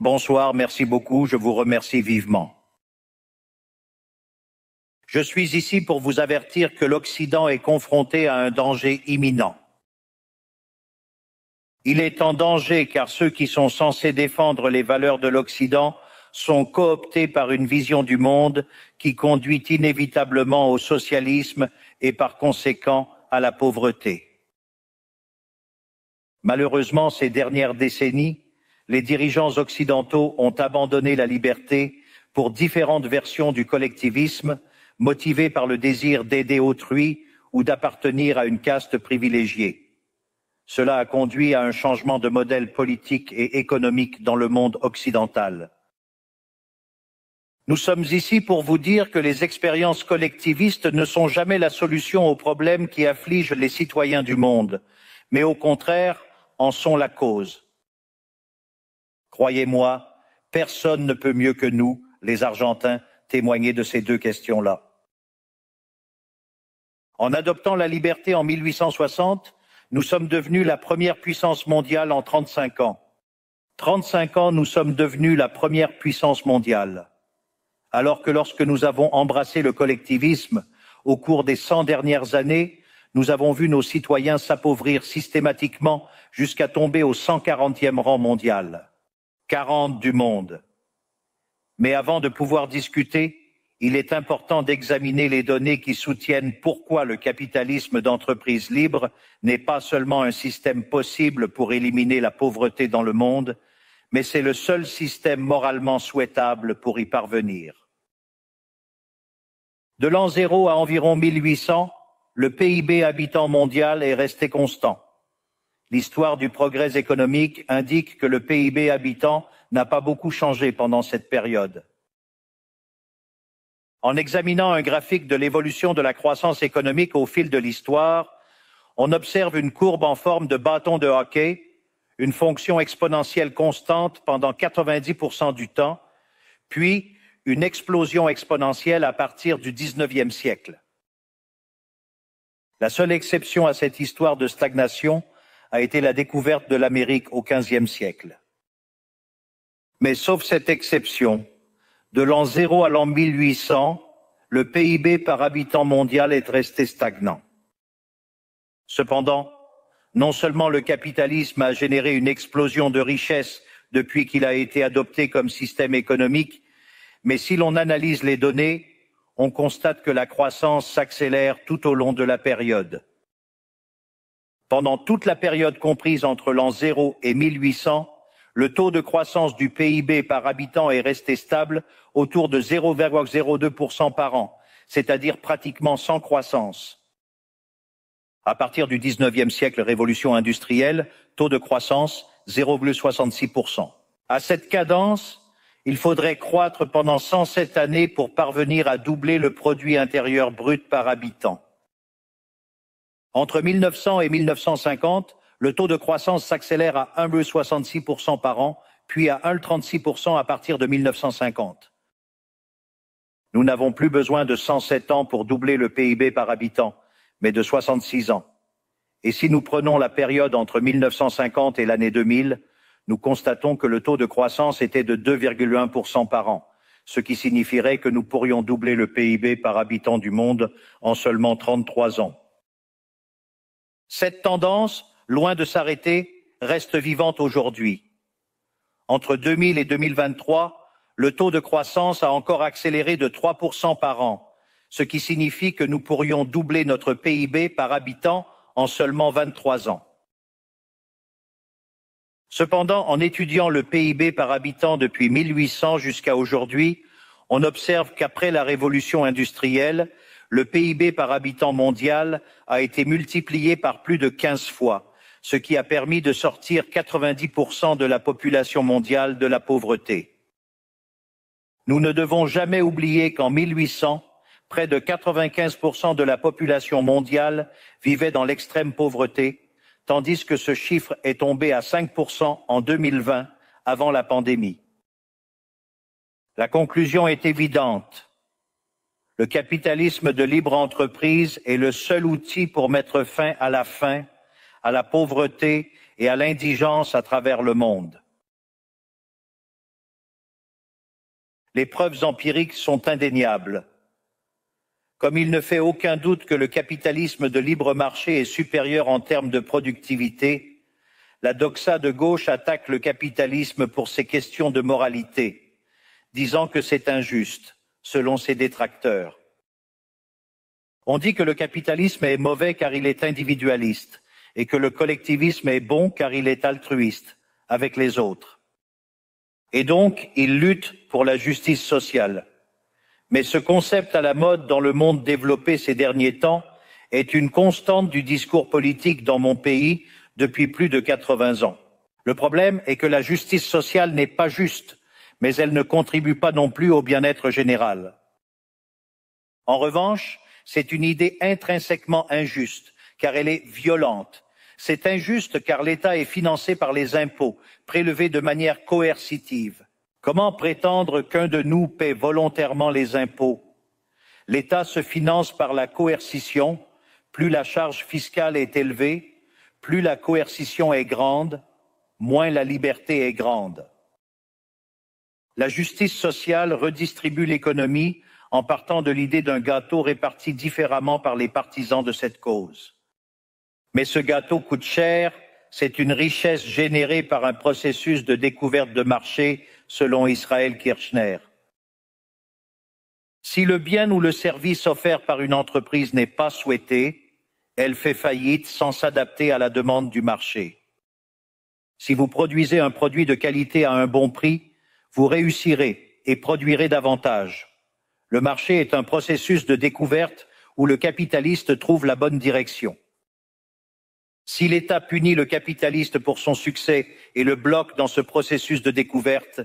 Bonsoir, merci beaucoup, je vous remercie vivement. Je suis ici pour vous avertir que l'Occident est confronté à un danger imminent. Il est en danger car ceux qui sont censés défendre les valeurs de l'Occident sont cooptés par une vision du monde qui conduit inévitablement au socialisme et par conséquent à la pauvreté. Malheureusement, ces dernières décennies, les dirigeants occidentaux ont abandonné la liberté pour différentes versions du collectivisme, motivées par le désir d'aider autrui ou d'appartenir à une caste privilégiée. Cela a conduit à un changement de modèle politique et économique dans le monde occidental. Nous sommes ici pour vous dire que les expériences collectivistes ne sont jamais la solution aux problèmes qui affligent les citoyens du monde, mais au contraire, en sont la cause. Croyez-moi, personne ne peut mieux que nous, les Argentins, témoigner de ces deux questions-là. En adoptant la liberté en 1860, nous sommes devenus la première puissance mondiale en 35 ans. 35 ans, nous sommes devenus la première puissance mondiale. Alors que lorsque nous avons embrassé le collectivisme, au cours des 100 dernières années, nous avons vu nos citoyens s'appauvrir systématiquement jusqu'à tomber au 140e rang mondial. 40 du monde. Mais avant de pouvoir discuter, il est important d'examiner les données qui soutiennent pourquoi le capitalisme d'entreprise libre n'est pas seulement un système possible pour éliminer la pauvreté dans le monde, mais c'est le seul système moralement souhaitable pour y parvenir. De l'an 0 à environ 1800, le PIB habitant mondial est resté constant. L'histoire du progrès économique indique que le PIB habitant n'a pas beaucoup changé pendant cette période. En examinant un graphique de l'évolution de la croissance économique au fil de l'histoire, on observe une courbe en forme de bâton de hockey, une fonction exponentielle constante pendant 90% du temps, puis une explosion exponentielle à partir du 19e siècle. La seule exception à cette histoire de stagnation a été la découverte de l'Amérique au XVe siècle. Mais sauf cette exception, de l'an 0 à l'an 1800, le PIB par habitant mondial est resté stagnant. Cependant, non seulement le capitalisme a généré une explosion de richesse depuis qu'il a été adopté comme système économique, mais si l'on analyse les données, on constate que la croissance s'accélère tout au long de la période. Pendant toute la période comprise entre l'an 0 et 1800, le taux de croissance du PIB par habitant est resté stable autour de 0,02% par an, c'est-à-dire pratiquement sans croissance. À partir du 19e siècle, révolution industrielle, taux de croissance 0,66%. À cette cadence, il faudrait croître pendant 107 années pour parvenir à doubler le produit intérieur brut par habitant. Entre 1900 et 1950, le taux de croissance s'accélère à 1,66% par an, puis à 1,36% à partir de 1950. Nous n'avons plus besoin de 107 ans pour doubler le PIB par habitant, mais de 66 ans. Et si nous prenons la période entre 1950 et l'année 2000, nous constatons que le taux de croissance était de 2,1% par an, ce qui signifierait que nous pourrions doubler le PIB par habitant du monde en seulement 33 ans. Cette tendance, loin de s'arrêter, reste vivante aujourd'hui. Entre 2000 et 2023, le taux de croissance a encore accéléré de 3% par an, ce qui signifie que nous pourrions doubler notre PIB par habitant en seulement 23 ans. Cependant, en étudiant le PIB par habitant depuis 1800 jusqu'à aujourd'hui, on observe qu'après la révolution industrielle, le PIB par habitant mondial a été multiplié par plus de 15 fois, ce qui a permis de sortir 90% de la population mondiale de la pauvreté. Nous ne devons jamais oublier qu'en 1800, près de 95% de la population mondiale vivait dans l'extrême pauvreté, tandis que ce chiffre est tombé à 5% en 2020, avant la pandémie. La conclusion est évidente. Le capitalisme de libre entreprise est le seul outil pour mettre fin à la faim, à la pauvreté et à l'indigence à travers le monde. Les preuves empiriques sont indéniables. Comme il ne fait aucun doute que le capitalisme de libre marché est supérieur en termes de productivité, la doxa de gauche attaque le capitalisme pour ses questions de moralité, disant que c'est injuste, selon ses détracteurs. On dit que le capitalisme est mauvais car il est individualiste et que le collectivisme est bon car il est altruiste avec les autres. Et donc, il lutte pour la justice sociale. Mais ce concept à la mode dans le monde développé ces derniers temps est une constante du discours politique dans mon pays depuis plus de 80 ans. Le problème est que la justice sociale n'est pas juste, mais elle ne contribue pas non plus au bien-être général. En revanche, c'est une idée intrinsèquement injuste, car elle est violente. C'est injuste car l'État est financé par les impôts, prélevés de manière coercitive. Comment prétendre qu'un de nous paie volontairement les impôts? L'État se finance par la coercition. Plus la charge fiscale est élevée, plus la coercition est grande, moins la liberté est grande. La justice sociale redistribue l'économie en partant de l'idée d'un gâteau réparti différemment par les partisans de cette cause. Mais ce gâteau coûte cher, c'est une richesse générée par un processus de découverte de marché, selon Israël Kirchner. Si le bien ou le service offert par une entreprise n'est pas souhaité, elle fait faillite sans s'adapter à la demande du marché. Si vous produisez un produit de qualité à un bon prix, vous réussirez et produirez davantage. Le marché est un processus de découverte où le capitaliste trouve la bonne direction. Si l'État punit le capitaliste pour son succès et le bloque dans ce processus de découverte,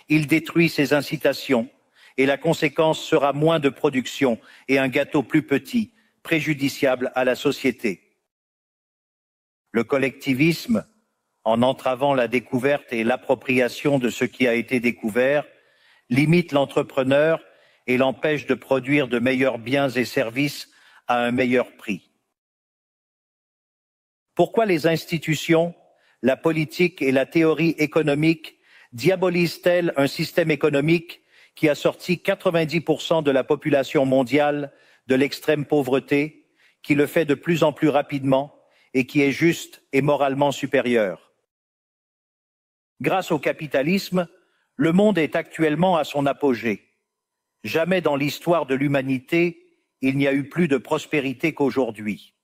il détruit ses incitations et la conséquence sera moins de production et un gâteau plus petit, préjudiciable à la société. Le collectivisme, en entravant la découverte et l'appropriation de ce qui a été découvert, limite l'entrepreneur et l'empêche de produire de meilleurs biens et services à un meilleur prix. Pourquoi les institutions, la politique et la théorie économique diabolisent-elles un système économique qui a sorti 90% de la population mondiale de l'extrême pauvreté, qui le fait de plus en plus rapidement et qui est juste et moralement supérieur? Grâce au capitalisme, le monde est actuellement à son apogée. Jamais dans l'histoire de l'humanité, il n'y a eu plus de prospérité qu'aujourd'hui.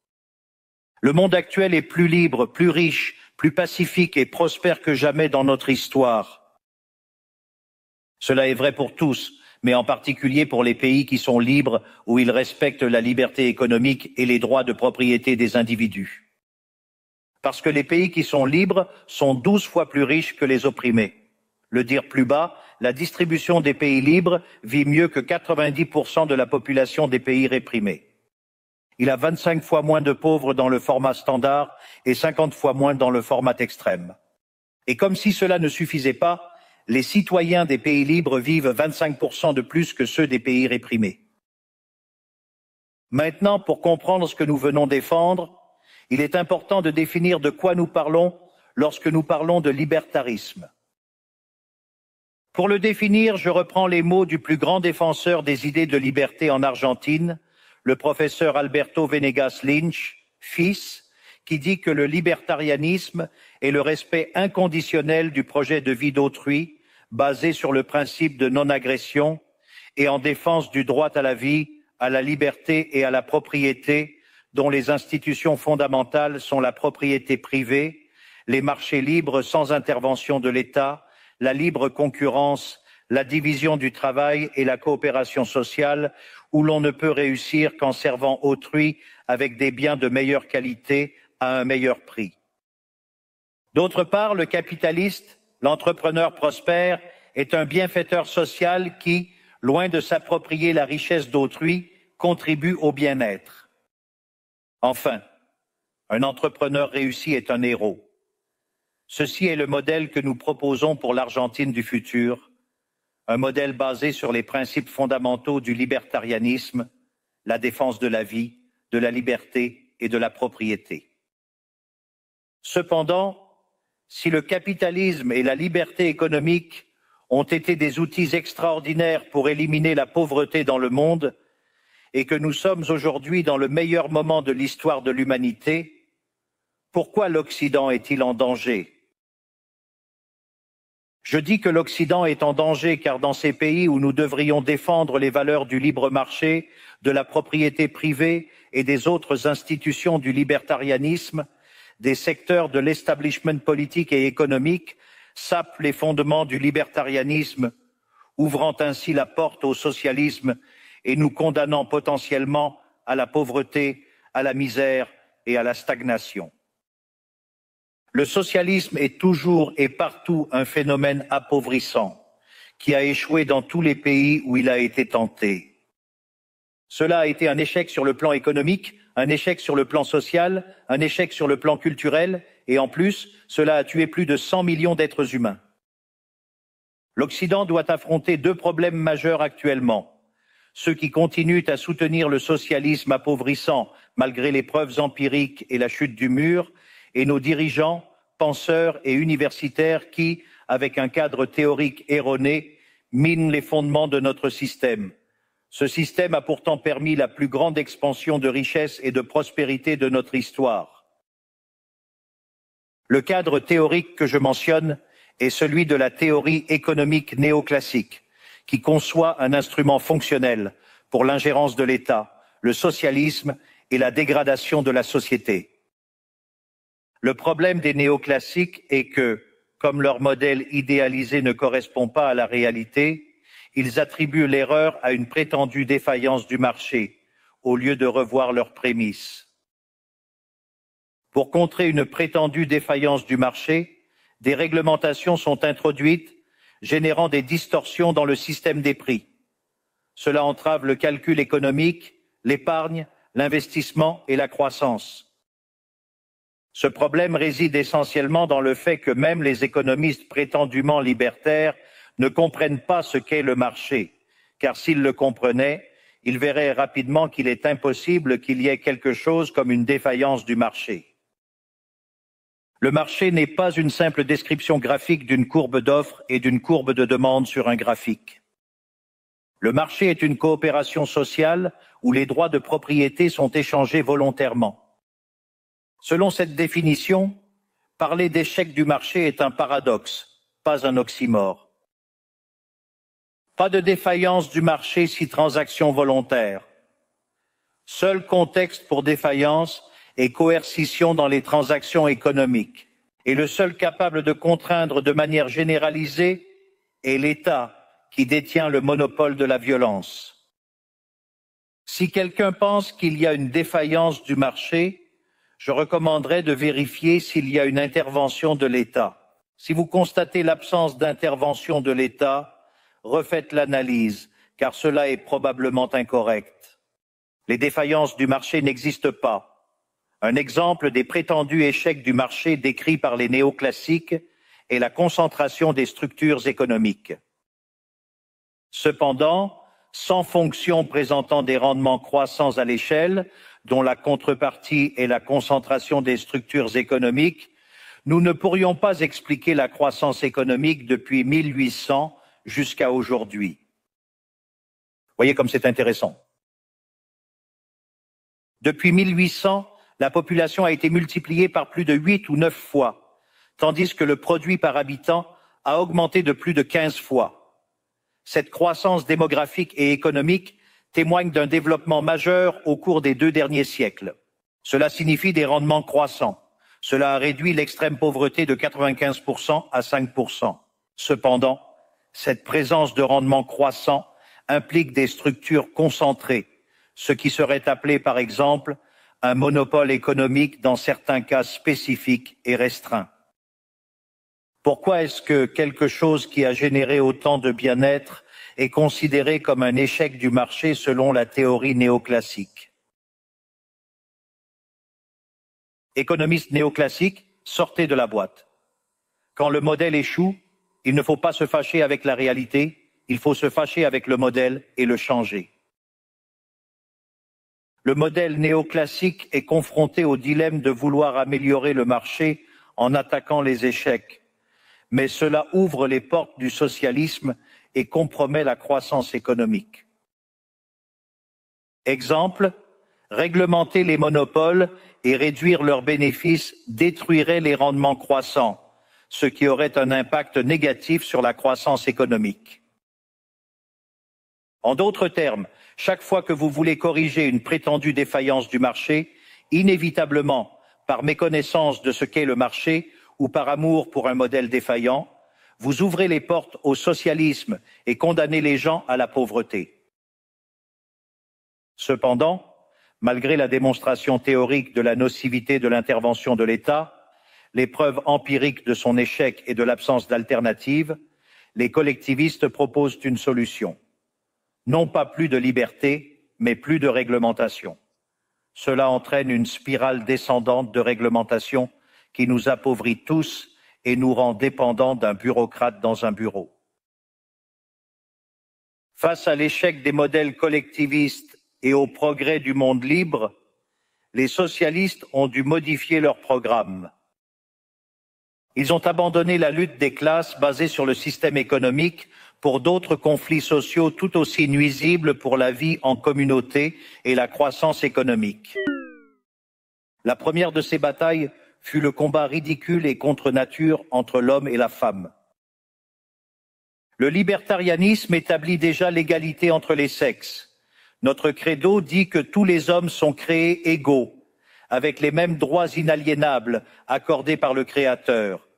Le monde actuel est plus libre, plus riche, plus pacifique et prospère que jamais dans notre histoire. Cela est vrai pour tous, mais en particulier pour les pays qui sont libres, où ils respectent la liberté économique et les droits de propriété des individus. Parce que les pays qui sont libres sont 12 fois plus riches que les opprimés. Le dire plus bas, la distribution des pays libres vit mieux que 90% de la population des pays réprimés. Il a 25 fois moins de pauvres dans le format standard et 50 fois moins dans le format extrême. Et comme si cela ne suffisait pas, les citoyens des pays libres vivent 25% de plus que ceux des pays réprimés. Maintenant, pour comprendre ce que nous venons défendre, il est important de définir de quoi nous parlons lorsque nous parlons de libertarisme. Pour le définir, je reprends les mots du plus grand défenseur des idées de liberté en Argentine, le professeur Alberto Venegas Lynch, fils, qui dit que le libertarianisme est le respect inconditionnel du projet de vie d'autrui, basé sur le principe de non-agression et en défense du droit à la vie, à la liberté et à la propriété, dont les institutions fondamentales sont la propriété privée, les marchés libres sans intervention de l'État, la libre concurrence, la division du travail et la coopération sociale, où l'on ne peut réussir qu'en servant autrui avec des biens de meilleure qualité à un meilleur prix. D'autre part, le capitaliste, l'entrepreneur prospère, est un bienfaiteur social qui, loin de s'approprier la richesse d'autrui, contribue au bien-être. Enfin, un entrepreneur réussi est un héros. Ceci est le modèle que nous proposons pour l'Argentine du futur, un modèle basé sur les principes fondamentaux du libertarianisme, la défense de la vie, de la liberté et de la propriété. Cependant, si le capitalisme et la liberté économique ont été des outils extraordinaires pour éliminer la pauvreté dans le monde et que nous sommes aujourd'hui dans le meilleur moment de l'histoire de l'humanité, pourquoi l'Occident est-il en danger ? Je dis que l'Occident est en danger car dans ces pays où nous devrions défendre les valeurs du libre marché, de la propriété privée et des autres institutions du libertarianisme, des secteurs de l'establishment politique et économique sapent les fondements du libertarianisme, ouvrant ainsi la porte au socialisme et nous condamnant potentiellement à la pauvreté, à la misère et à la stagnation. Le socialisme est toujours et partout un phénomène appauvrissant qui a échoué dans tous les pays où il a été tenté. Cela a été un échec sur le plan économique, un échec sur le plan social, un échec sur le plan culturel et en plus, cela a tué plus de 100 millions d'êtres humains. L'Occident doit affronter deux problèmes majeurs actuellement. Ceux qui continuent à soutenir le socialisme appauvrissant malgré les preuves empiriques et la chute du mur, et nos dirigeants, penseurs et universitaires qui, avec un cadre théorique erroné, minent les fondements de notre système. Ce système a pourtant permis la plus grande expansion de richesse et de prospérité de notre histoire. Le cadre théorique que je mentionne est celui de la théorie économique néoclassique, qui conçoit un instrument fonctionnel pour l'ingérence de l'État, le socialisme et la dégradation de la société. Le problème des néoclassiques est que, comme leur modèle idéalisé ne correspond pas à la réalité, ils attribuent l'erreur à une prétendue défaillance du marché, au lieu de revoir leurs prémices. Pour contrer une prétendue défaillance du marché, des réglementations sont introduites, générant des distorsions dans le système des prix. Cela entrave le calcul économique, l'épargne, l'investissement et la croissance. Ce problème réside essentiellement dans le fait que même les économistes prétendument libertaires ne comprennent pas ce qu'est le marché, car s'ils le comprenaient, ils verraient rapidement qu'il est impossible qu'il y ait quelque chose comme une défaillance du marché. Le marché n'est pas une simple description graphique d'une courbe d'offre et d'une courbe de demande sur un graphique. Le marché est une coopération sociale où les droits de propriété sont échangés volontairement. Selon cette définition, parler d'échec du marché est un paradoxe, pas un oxymore. Pas de défaillance du marché si transaction volontaire. Seul contexte pour défaillance et coercition dans les transactions économiques. Et le seul capable de contraindre de manière généralisée est l'État qui détient le monopole de la violence. Si quelqu'un pense qu'il y a une défaillance du marché, je recommanderais de vérifier s'il y a une intervention de l'État. Si vous constatez l'absence d'intervention de l'État, refaites l'analyse, car cela est probablement incorrect. Les défaillances du marché n'existent pas. Un exemple des prétendus échecs du marché décrits par les néoclassiques est la concentration des structures économiques. Cependant, sans fonction présentant des rendements croissants à l'échelle, dont la contrepartie est la concentration des structures économiques, nous ne pourrions pas expliquer la croissance économique depuis 1800 jusqu'à aujourd'hui. Voyez comme c'est intéressant. Depuis 1800, la population a été multipliée par plus de 8 ou 9 fois, tandis que le produit par habitant a augmenté de plus de 15 fois. Cette croissance démographique et économique témoigne d'un développement majeur au cours des 2 derniers siècles. Cela signifie des rendements croissants. Cela a réduit l'extrême pauvreté de 95% à 5%. Cependant, cette présence de rendements croissants implique des structures concentrées, ce qui serait appelé par exemple un monopole économique dans certains cas spécifiques et restreints. Pourquoi est-ce que quelque chose qui a généré autant de bien-être est considéré comme un échec du marché selon la théorie néoclassique? Économistes néoclassiques, sortez de la boîte. Quand le modèle échoue, il ne faut pas se fâcher avec la réalité, il faut se fâcher avec le modèle et le changer. Le modèle néoclassique est confronté au dilemme de vouloir améliorer le marché en attaquant les échecs. mais cela ouvre les portes du socialisme et compromet la croissance économique. Exemple, réglementer les monopoles et réduire leurs bénéfices détruirait les rendements croissants, ce qui aurait un impact négatif sur la croissance économique. En d'autres termes, chaque fois que vous voulez corriger une prétendue défaillance du marché, inévitablement, par méconnaissance de ce qu'est le marché ou par amour pour un modèle défaillant, vous ouvrez les portes au socialisme et condamnez les gens à la pauvreté. Cependant, malgré la démonstration théorique de la nocivité de l'intervention de l'État, les preuves empiriques de son échec et de l'absence d'alternative, les collectivistes proposent une solution. Non pas plus de liberté, mais plus de réglementation. Cela entraîne une spirale descendante de réglementation qui nous appauvrit tous et nous rend dépendants d'un bureaucrate dans un bureau. Face à l'échec des modèles collectivistes et au progrès du monde libre, les socialistes ont dû modifier leur programme. Ils ont abandonné la lutte des classes basée sur le système économique pour d'autres conflits sociaux tout aussi nuisibles pour la vie en communauté et la croissance économique. La première de ces batailles fut le combat ridicule et contre nature entre l'homme et la femme. Le libertarianisme établit déjà l'égalité entre les sexes. Notre credo dit que tous les hommes sont créés égaux, avec les mêmes droits inaliénables accordés par le Créateur.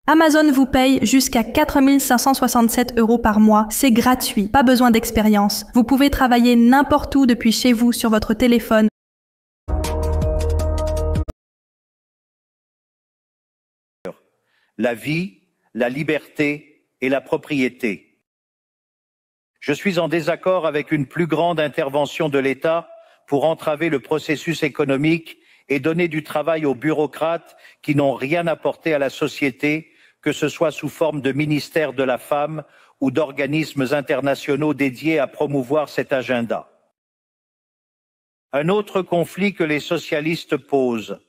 Amazon vous paye jusqu'à 4 567 € par mois. C'est gratuit, pas besoin d'expérience. Vous pouvez travailler n'importe où depuis chez vous sur votre téléphone. La vie, la liberté et la propriété. Je suis en désaccord avec une plus grande intervention de l'État pour entraver le processus économique et donner du travail aux bureaucrates qui n'ont rien apporté à la société, que ce soit sous forme de ministère de la femme ou d'organismes internationaux dédiés à promouvoir cet agenda. Un autre conflit que les socialistes posent,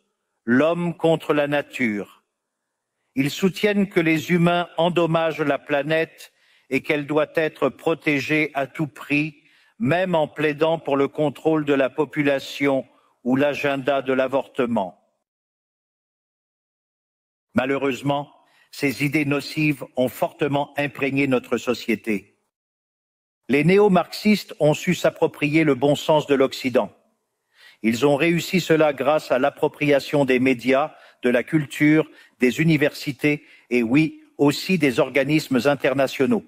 l'homme contre la nature. Ils soutiennent que les humains endommagent la planète et qu'elle doit être protégée à tout prix, même en plaidant pour le contrôle de la population ou l'agenda de l'avortement. Malheureusement, ces idées nocives ont fortement imprégné notre société. Les néo-marxistes ont su s'approprier le bon sens de l'Occident. Ils ont réussi cela grâce à l'appropriation des médias, de la culture, des universités et oui, aussi des organismes internationaux.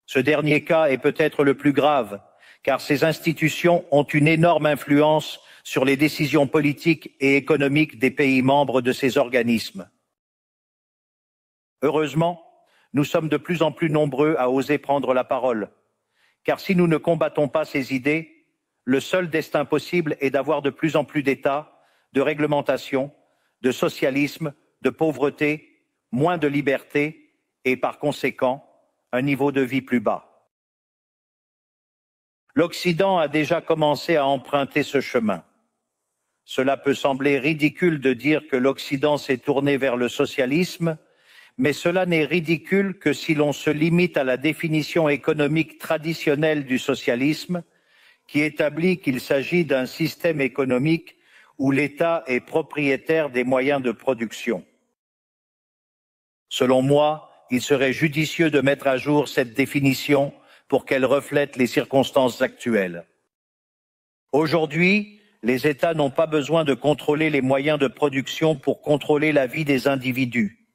Ce dernier cas est peut-être le plus grave, car ces institutions ont une énorme influence sur les décisions politiques et économiques des pays membres de ces organismes. Heureusement, nous sommes de plus en plus nombreux à oser prendre la parole, car si nous ne combattons pas ces idées, le seul destin possible est d'avoir de plus en plus d'États, de réglementation, de socialisme, de pauvreté, moins de liberté et par conséquent, un niveau de vie plus bas. L'Occident a déjà commencé à emprunter ce chemin. Cela peut sembler ridicule de dire que l'Occident s'est tourné vers le socialisme, mais cela n'est ridicule que si l'on se limite à la définition économique traditionnelle du socialisme, qui établit qu'il s'agit d'un système économique où l'État est propriétaire des moyens de production. Selon moi, il serait judicieux de mettre à jour cette définition pour qu'elle reflète les circonstances actuelles. Aujourd'hui, les États n'ont pas besoin de contrôler les moyens de production pour contrôler la vie des individus.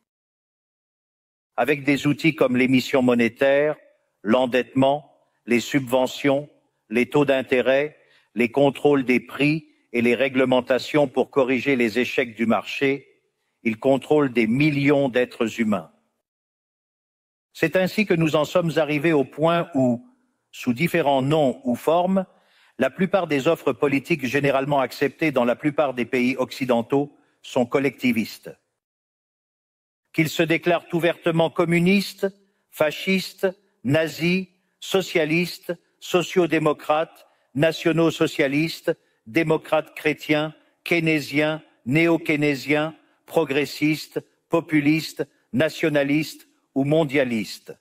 Avec des outils comme l'émission monétaire, l'endettement, les subventions, les taux d'intérêt, les contrôles des prix et les réglementations pour corriger les échecs du marché, ils contrôlent des millions d'êtres humains. C'est ainsi que nous en sommes arrivés au point où, sous différents noms ou formes, la plupart des offres politiques généralement acceptées dans la plupart des pays occidentaux sont collectivistes. Qu'ils se déclarent ouvertement communistes, fascistes, nazis, socialistes, sociodémocrates, nationaux-socialistes, démocrates chrétiens, keynésiens, néo-keynésiens, progressistes, populistes, nationalistes ou mondialistes.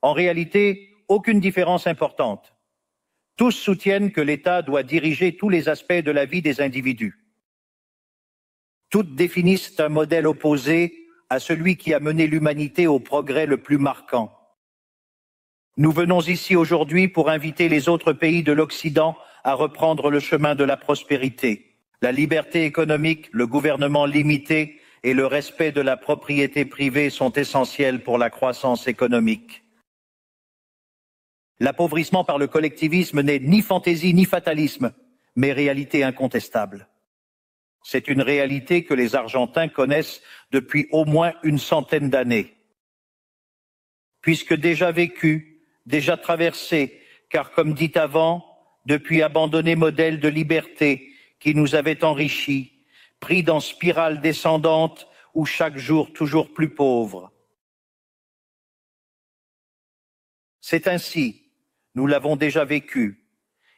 En réalité, aucune différence importante. Tous soutiennent que l'État doit diriger tous les aspects de la vie des individus. Toutes définissent un modèle opposé à celui qui a mené l'humanité au progrès le plus marquant. Nous venons ici aujourd'hui pour inviter les autres pays de l'Occident à reprendre le chemin de la prospérité. La liberté économique, le gouvernement limité et le respect de la propriété privée sont essentiels pour la croissance économique. L'appauvrissement par le collectivisme n'est ni fantaisie ni fatalisme, mais réalité incontestable. C'est une réalité que les Argentins connaissent depuis au moins une centaine d'années. Puisque déjà vécu, déjà traversé, car comme dit avant, depuis abandonné modèle de liberté qui nous avait enrichis, pris dans spirale descendante ou chaque jour toujours plus pauvre. C'est ainsi. Nous l'avons déjà vécu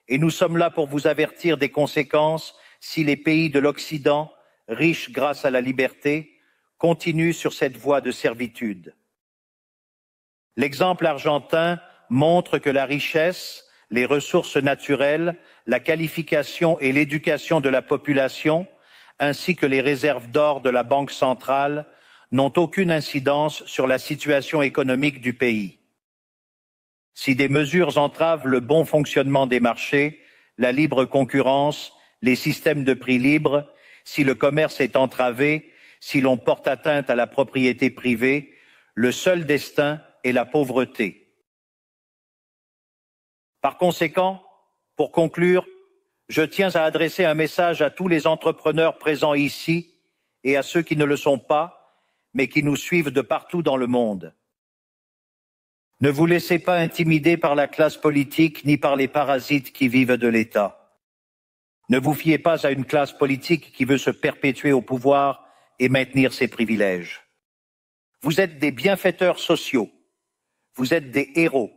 et nous sommes là pour vous avertir des conséquences si les pays de l'Occident, riches grâce à la liberté, continuent sur cette voie de servitude. L'exemple argentin montre que la richesse, les ressources naturelles, la qualification et l'éducation de la population, ainsi que les réserves d'or de la Banque centrale, n'ont aucune incidence sur la situation économique du pays. Si des mesures entravent le bon fonctionnement des marchés, la libre concurrence, les systèmes de prix libres, si le commerce est entravé, si l'on porte atteinte à la propriété privée, le seul destin est la pauvreté. Par conséquent, pour conclure, je tiens à adresser un message à tous les entrepreneurs présents ici et à ceux qui ne le sont pas, mais qui nous suivent de partout dans le monde. Ne vous laissez pas intimider par la classe politique ni par les parasites qui vivent de l'État. Ne vous fiez pas à une classe politique qui veut se perpétuer au pouvoir et maintenir ses privilèges. Vous êtes des bienfaiteurs sociaux. Vous êtes des héros.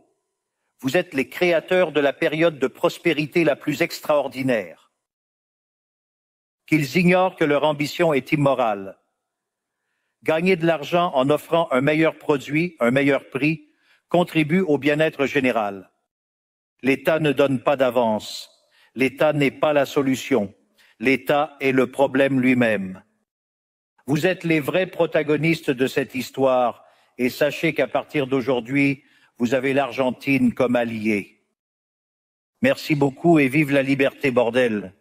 Vous êtes les créateurs de la période de prospérité la plus extraordinaire. Qu'ils ignorent que leur ambition est immorale. Gagner de l'argent en offrant un meilleur produit, un meilleur prix, contribue au bien-être général. L'État ne donne pas d'avance. L'État n'est pas la solution. L'État est le problème lui-même. Vous êtes les vrais protagonistes de cette histoire et sachez qu'à partir d'aujourd'hui, vous avez l'Argentine comme alliée. Merci beaucoup et vive la liberté, bordel!